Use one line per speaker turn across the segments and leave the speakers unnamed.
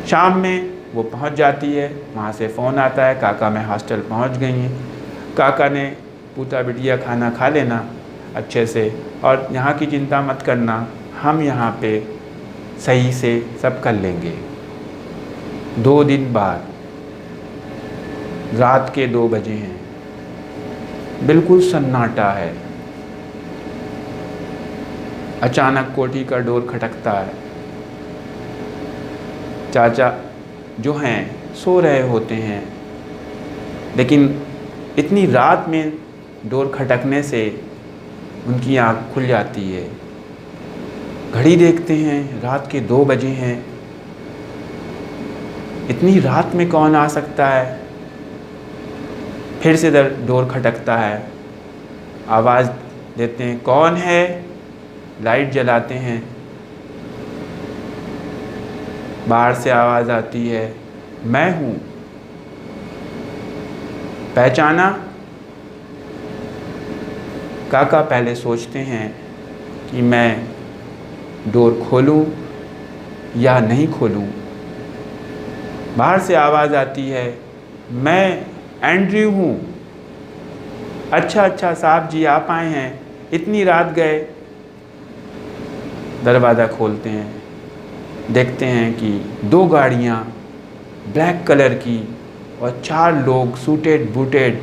शाम में वो पहुंच जाती है, वहाँ से फ़ोन आता है, काका मैं हॉस्टल पहुंच गई हैं। काका ने पूछा बिटिया खाना खा लेना अच्छे से, और यहाँ की चिंता मत करना, हम यहाँ पे सही से सब कर लेंगे। 2 दिन बाद रात के 2 बजे हैं, बिल्कुल सन्नाटा है। अचानक कोठी का डोर खटकता है। चाचा जो हैं सो रहे होते हैं, लेकिन इतनी रात में डोर खटकने से उनकी आँख खुल जाती है। घड़ी देखते हैं, रात के 2 बजे हैं। इतनी रात में कौन आ सकता है? फिर से डोर खटकता है, आवाज़ देते हैं, कौन है? लाइट जलाते हैं, बाहर से आवाज़ आती है, मैं हूँ, पहचाना? काका पहले सोचते हैं कि मैं डोर खोलूं या नहीं खोलूं। बाहर से आवाज़ आती है, मैं एंड्रयू हूँ। अच्छा साहब जी आप आए हैं, इतनी रात गए। दरवाज़ा खोलते हैं, देखते हैं कि 2 गाड़ियाँ ब्लैक कलर की और 4 लोग सूटेड बूटेड,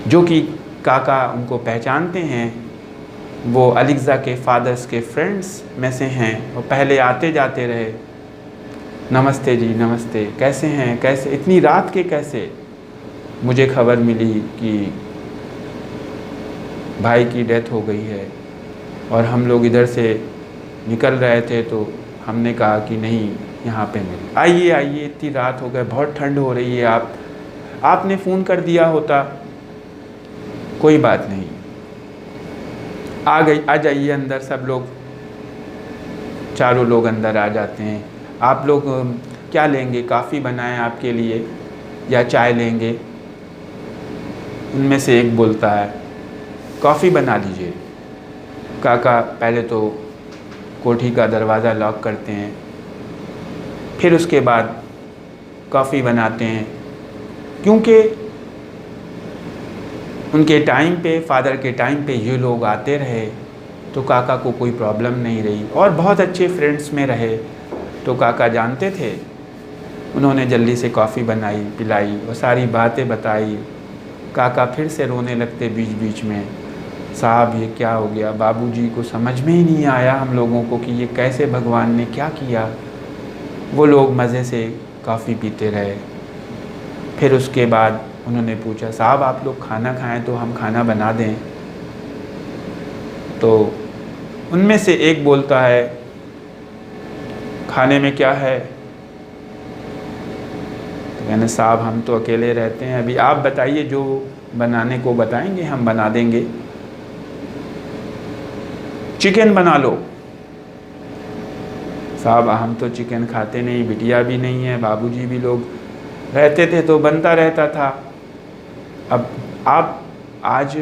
जो कि काका उनको पहचानते हैं, वो अलिग्ज़ा के फादर्स के फ्रेंड्स में से हैं और पहले आते जाते रहे। नमस्ते जी नमस्ते, कैसे हैं? कैसे इतनी रात के कैसे? मुझे खबर मिली कि भाई की डेथ हो गई है और हम लोग इधर से निकल रहे थे, तो हमने कहा कि नहीं यहाँ पे मिल, आइए आइए, इतनी रात हो गई, बहुत ठंड हो रही है, आपने फ़ोन कर दिया होता। कोई बात नहीं, आ जाइए अंदर। सब लोग, चारों लोग अंदर आ जाते हैं। आप लोग क्या लेंगे? कॉफ़ी बनाएं आपके लिए या चाय लेंगे? उनमें से एक बोलता है, कॉफ़ी बना लीजिए। काका पहले तो कोठी का दरवाज़ा लॉक करते हैं, फिर उसके बाद कॉफ़ी बनाते हैं, क्योंकि उनके टाइम पे, फादर के टाइम पे ये लोग आते रहे तो काका को कोई प्रॉब्लम नहीं रही और बहुत अच्छे फ्रेंड्स में रहे, तो काका जानते थे। उन्होंने जल्दी से कॉफ़ी बनाई, पिलाई और सारी बातें बताई। काका फिर से रोने लगते बीच बीच में, साहब ये क्या हो गया? बाबूजी को समझ में ही नहीं आया हम लोगों को कि ये कैसे भगवान ने क्या किया। वो लोग मज़े से कॉफ़ी पीते रहे। फिर उसके बाद उन्होंने पूछा, साहब आप लोग खाना खाएं तो हम खाना बना दें? तो उनमें से एक बोलता है, खाने में क्या है? तो कहने, साहब हम तो अकेले रहते हैं, अभी आप बताइए, जो बनाने को बताएंगे हम बना देंगे। चिकन बना लो। साहब हम तो चिकन खाते नहीं, बिटिया भी नहीं है, बाबूजी भी लोग रहते थे तो बनता रहता था। अब आप आज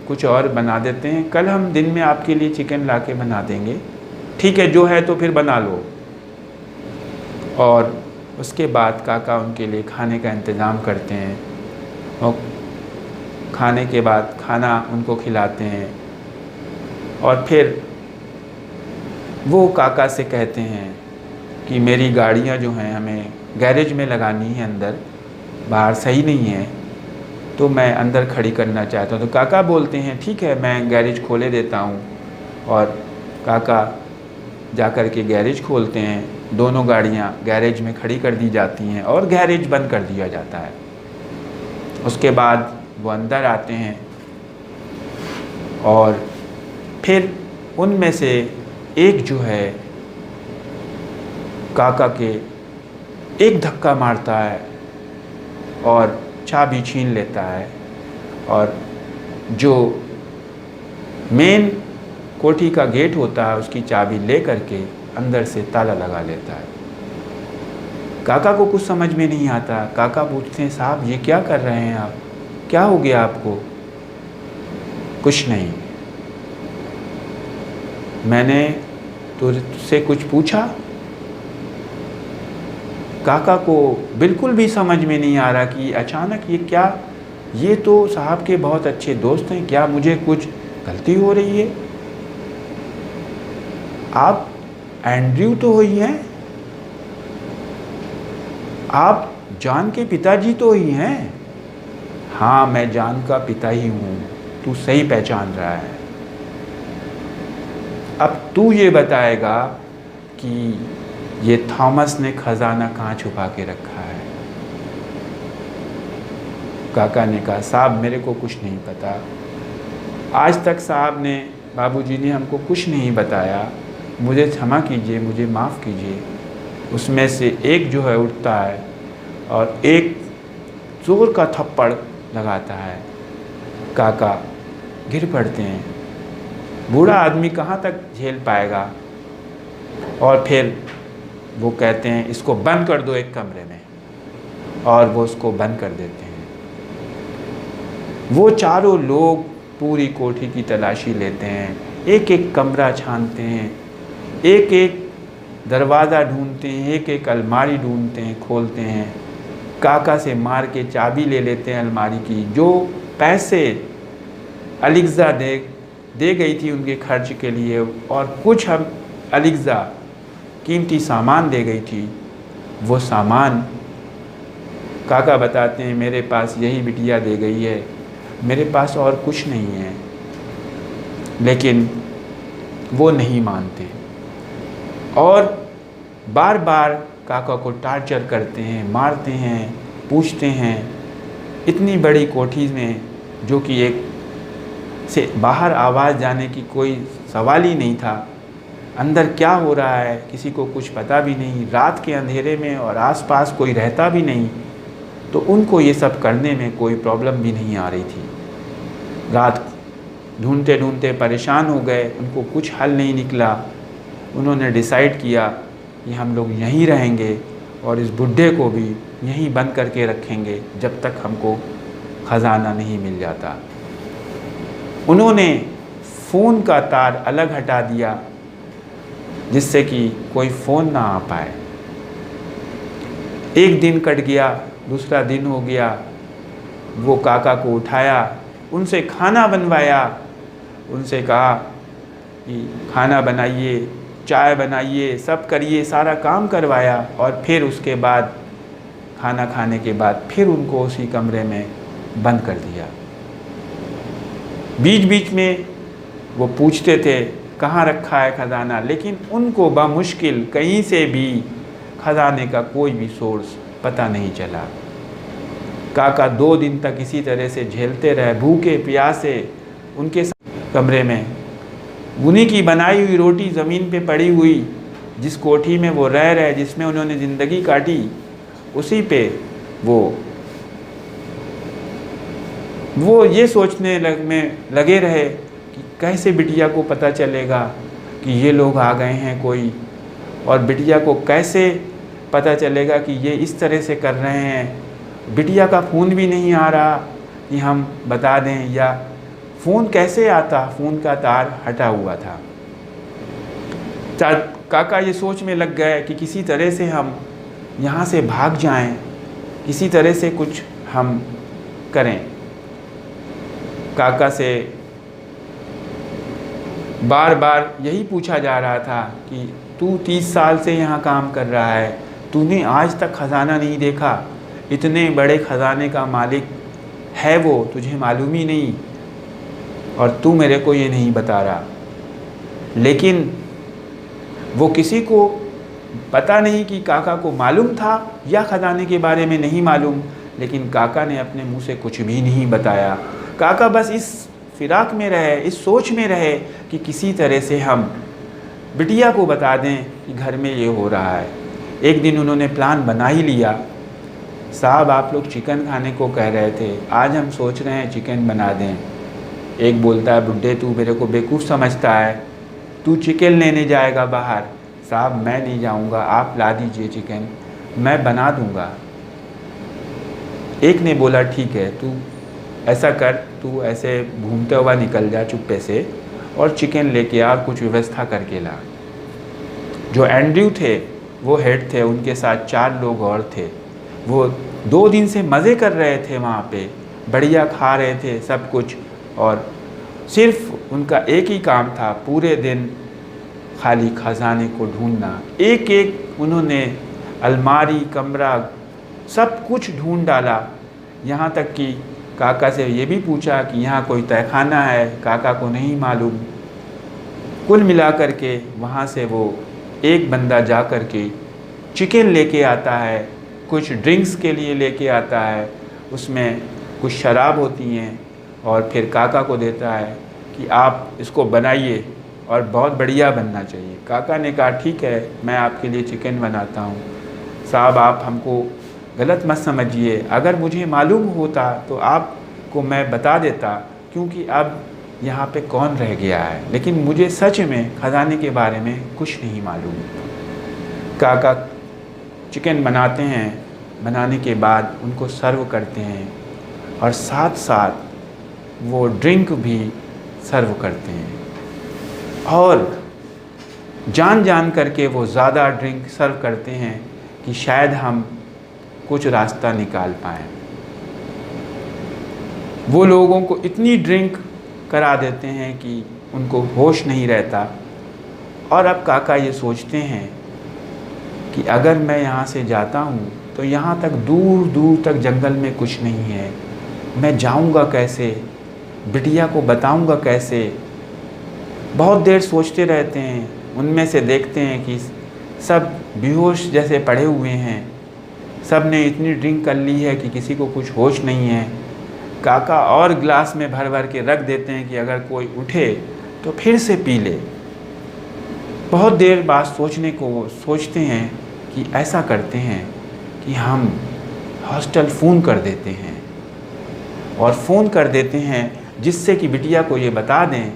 कुछ और बना देते हैं, कल हम दिन में आपके लिए चिकन लाके बना देंगे। ठीक है, जो है तो फिर बना लो। और उसके बाद काका उनके लिए खाने का इंतज़ाम करते हैं और खाने के बाद खाना उनको खिलाते हैं। और फिर वो काका से कहते हैं कि मेरी गाड़ियाँ जो हैं हमें गैरेज में लगानी है, अंदर बाहर सही नहीं है, तो मैं अंदर खड़ी करना चाहता हूँ। तो काका बोलते हैं ठीक है, मैं गैरेज खोले देता हूँ। और काका जाकर के गैरेज खोलते हैं, दोनों गाड़ियाँ गैरेज में खड़ी कर दी जाती हैं और गैरेज बंद कर दिया जाता है। उसके बाद वो अंदर आते हैं और फिर उनमें से एक जो है काका के एक धक्का मारता है और चाबी छीन लेता है और जो मेन कोठी का गेट होता है उसकी चाबी ले करके अंदर से ताला लगा लेता है। काका को कुछ समझ में नहीं आता। काका पूछते हैं, साहब ये क्या कर रहे हैं आप? क्या हो गया आपको? कुछ नहीं, मैंने तुझसे कुछ पूछा? काका को बिल्कुल भी समझ में नहीं आ रहा कि अचानक ये क्या, ये तो साहब के बहुत अच्छे दोस्त हैं, क्या मुझे कुछ गलती हो रही है? आप एंड्रयू तो ही हैं, आप जान के पिताजी तो ही हैं। हाँ, मैं जान का पिता ही हूँ, तू सही पहचान रहा है। अब तू ये बताएगा कि ये थॉमस ने खजाना कहाँ छुपा के रखा है? काका ने कहा, साहब मेरे को कुछ नहीं पता, आज तक साहब ने, बाबूजी ने हमको कुछ नहीं बताया, मुझे क्षमा कीजिए, मुझे माफ़ कीजिए। उसमें से एक जो है उठता है और एक जोर का थप्पड़ लगाता है। काका गिर पड़ते हैं। बूढ़ा आदमी कहाँ तक झेल पाएगा, और फिर वो कहते हैं इसको बंद कर दो एक कमरे में, और वो उसको बंद कर देते हैं। वो चारों लोग पूरी कोठी की तलाशी लेते हैं, एक एक कमरा छानते हैं, एक एक दरवाज़ा ढूंढते हैं, एक एक अलमारी ढूंढते हैं, खोलते हैं। काका से मार के चाबी ले लेते हैं अलमारी की। जो पैसे अलिग्जा दे गई थी उनके खर्च के लिए, और कुछ हम अलिग्जा कीमती सामान दे गई थी, वो सामान काका बताते हैं मेरे पास यही बिटिया दे गई है, मेरे पास और कुछ नहीं है। लेकिन वो नहीं मानते और बार बार काका को टार्चर करते हैं, मारते हैं, पूछते हैं। इतनी बड़ी कोठी में, जो कि एक से बाहर आवाज़ जाने की कोई सवाल ही नहीं था, अंदर क्या हो रहा है किसी को कुछ पता भी नहीं, रात के अंधेरे में और आसपास कोई रहता भी नहीं, तो उनको ये सब करने में कोई प्रॉब्लम भी नहीं आ रही थी। रात ढूंढते ढूंढते परेशान हो गए, उनको कुछ हल नहीं निकला। उन्होंने डिसाइड किया कि हम लोग यहीं रहेंगे और इस बुढ़े को भी यहीं बंद करके रखेंगे जब तक हमको ख़जाना नहीं मिल जाता। उन्होंने फ़ोन का तार अलग हटा दिया जिससे कि कोई फ़ोन ना आ पाए। एक दिन कट गया, दूसरा दिन हो गया। वो काका को उठाया, उनसे खाना बनवाया, उनसे कहा कि खाना बनाइए, चाय बनाइए, सब करिए, सारा काम करवाया। और फिर उसके बाद खाना खाने के बाद फिर उनको उसी कमरे में बंद कर दिया। बीच बीच में वो पूछते थे कहाँ रखा है खजाना, लेकिन उनको बामुश्किल कहीं से भी खजाने का कोई भी सोर्स पता नहीं चला। काका 2 दिन तक इसी तरह से झेलते रहे, भूखे प्यासे उनके कमरे में। उन्हीं की बनाई हुई रोटी ज़मीन पे पड़ी हुई, जिस कोठी में वो रह रहे, जिसमें उन्होंने ज़िंदगी काटी, उसी पे वो ये सोचने लगे रहे कि कैसे बिटिया को पता चलेगा कि ये लोग आ गए हैं कोई, और बिटिया को कैसे पता चलेगा कि ये इस तरह से कर रहे हैं। बिटिया का फ़ोन भी नहीं आ रहा कि हम बता दें, या फ़ोन कैसे आता, फ़ोन का तार हटा हुआ था। काका ये सोच में लग गए कि किसी तरह से हम यहाँ से भाग जाएं, किसी तरह से कुछ हम करें। काका से बार बार यही पूछा जा रहा था कि तू 30 साल से यहाँ काम कर रहा है, तूने आज तक ख़जाना नहीं देखा, इतने बड़े ख़जाने का मालिक है वो, तुझे मालूम ही नहीं, और तू मेरे को ये नहीं बता रहा। लेकिन वो किसी को पता नहीं कि काका को मालूम था या ख़जाने के बारे में नहीं मालूम, लेकिन काका ने अपने मुंह से कुछ भी नहीं बताया। काका बस इस फिराक में रहे, इस सोच में रहे कि किसी तरह से हम बिटिया को बता दें कि घर में ये हो रहा है। एक दिन उन्होंने प्लान बना ही लिया। साहब आप लोग चिकन खाने को कह रहे थे, आज हम सोच रहे हैं चिकन बना दें। एक बोलता है, बुड्ढे तू मेरे को बेवकूफ़ समझता है, तू चिकन लेने जाएगा बाहर। साहब मैं नहीं जाऊंगा, आप ला दीजिए चिकन, मैं बना दूंगा। एक ने बोला ठीक है, तू ऐसा कर, तू ऐसे घूमते हुआ निकल जा चुप्पे से और चिकन लेके आ और कुछ व्यवस्था करके ला। जो एंड्रयू थे वो हेड थे, उनके साथ 4 लोग और थे। वो 2 दिन से मज़े कर रहे थे वहाँ पे, बढ़िया खा रहे थे सब कुछ, और सिर्फ उनका एक ही काम था पूरे दिन खाली खजाने को ढूंढना। एक एक उन्होंने अलमारी, कमरा, सब कुछ ढूंढ डाला। यहाँ तक कि काका से ये भी पूछा कि यहाँ कोई तहखाना है, काका को नहीं मालूम। कुल मिलाकर के वहाँ से वो एक बंदा जा कर के चिकन लेके आता है, कुछ ड्रिंक्स के लिए लेके आता है, उसमें कुछ शराब होती हैं, और फिर काका को देता है कि आप इसको बनाइए और बहुत बढ़िया बनना चाहिए। काका ने कहा ठीक है, मैं आपके लिए चिकन बनाता हूँ। साहब आप हमको गलत मत समझिए, अगर मुझे मालूम होता तो आपको मैं बता देता, क्योंकि अब यहाँ पे कौन रह गया है, लेकिन मुझे सच में खजाने के बारे में कुछ नहीं मालूम। काका चिकन बनाते हैं, बनाने के बाद उनको सर्व करते हैं, और साथ साथ वो ड्रिंक भी सर्व करते हैं, और जान जान करके वो ज़्यादा ड्रिंक सर्व करते हैं कि शायद हम कुछ रास्ता निकाल पाएँ। वो लोगों को इतनी ड्रिंक करा देते हैं कि उनको होश नहीं रहता, और अब काका ये सोचते हैं कि अगर मैं यहाँ से जाता हूँ तो यहाँ तक दूर दूर तक जंगल में कुछ नहीं है, मैं जाऊँगा कैसे, बिटिया को बताऊँगा कैसे। बहुत देर सोचते रहते हैं। उनमें से देखते हैं कि सब बेहोश जैसे पड़े हुए हैं, सब ने इतनी ड्रिंक कर ली है कि किसी को कुछ होश नहीं है। काका और गिलास में भर भर के रख देते हैं कि अगर कोई उठे तो फिर से पी ले। बहुत देर बाद सोचते हैं कि ऐसा करते हैं कि हम हॉस्टल फ़ोन कर देते हैं, और फ़ोन कर देते हैं जिससे कि बिटिया को ये बता दें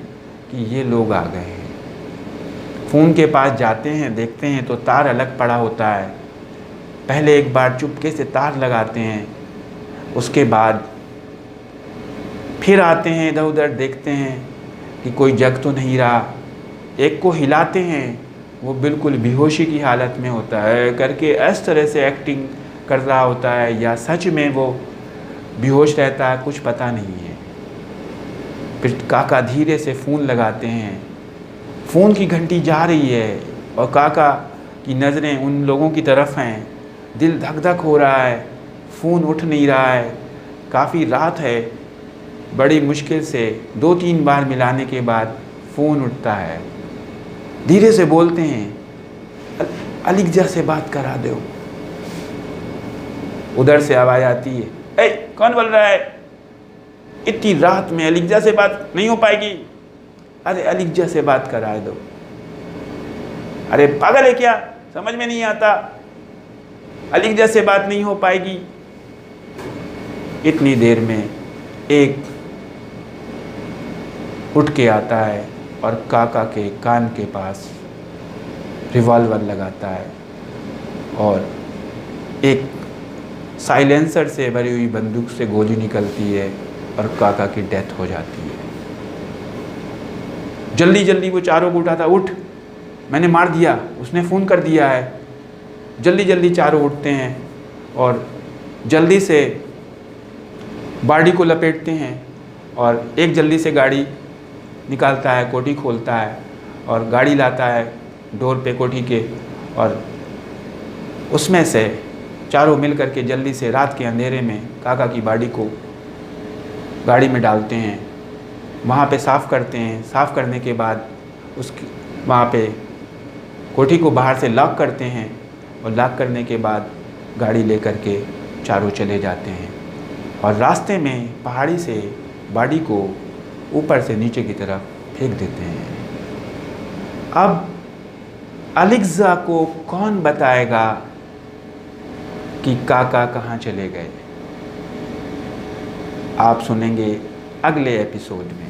कि ये लोग आ गए हैं। फ़ोन के पास जाते हैं, देखते हैं तो तार अलग पड़ा होता है। पहले एक बार चुपके से तार लगाते हैं, उसके बाद फिर आते हैं इधर उधर, देखते हैं कि कोई जग तो नहीं रहा। एक को हिलाते हैं, वो बिल्कुल बेहोशी की हालत में होता है, करके इस तरह से एक्टिंग कर रहा होता है, या सच में वो बेहोश रहता है, कुछ पता नहीं है। फिर काका धीरे से फ़ोन लगाते हैं, फ़ोन की घंटी जा रही है, और काका की नज़रें उन लोगों की तरफ हैं। दिल धक धक हो रहा है, फ़ोन उठ नहीं रहा है। काफ़ी रात है, बड़ी मुश्किल से 2-3 बार मिलाने के बाद फ़ोन उठता है। धीरे से बोलते हैं, अलिग्जा से बात करा दो। उधर से आवाज़ आती है, ए कौन बोल रहा है, इतनी रात में अलिग्जा से बात नहीं हो पाएगी, अरे अलिग्जा से बात करा दो। अरे पागल है क्या, समझ में नहीं आता, अलिग्जा से बात नहीं हो पाएगी। इतनी देर में एक उठ के आता है और काका के कान के पास रिवॉल्वर लगाता है, और एक साइलेंसर से भरी हुई बंदूक से गोली निकलती है, और काका की डेथ हो जाती है। जल्दी जल्दी वो चारों को उठाता, उठ, मैंने मार दिया, उसने फ़ोन कर दिया है। जल्दी जल्दी चारों उठते हैं और जल्दी से बाड़ी को लपेटते हैं, और एक जल्दी से गाड़ी निकालता है, कोठी खोलता है और गाड़ी लाता है डोर पे कोठी के, और उसमें से चारों मिल कर के जल्दी से रात के अंधेरे में काका की बाड़ी को गाड़ी में डालते हैं, वहाँ पे साफ़ करते हैं। साफ़ करने के बाद उसकी वहाँ पे कोठी को बाहर से लॉक करते हैं, और लॉक करने के बाद गाड़ी लेकर के चारों चले जाते हैं, और रास्ते में पहाड़ी से बाड़ी को ऊपर से नीचे की तरफ फेंक देते हैं। अब अलिग्जा को कौन बताएगा कि काका कहाँ चले गए? आप सुनेंगे अगले एपिसोड में।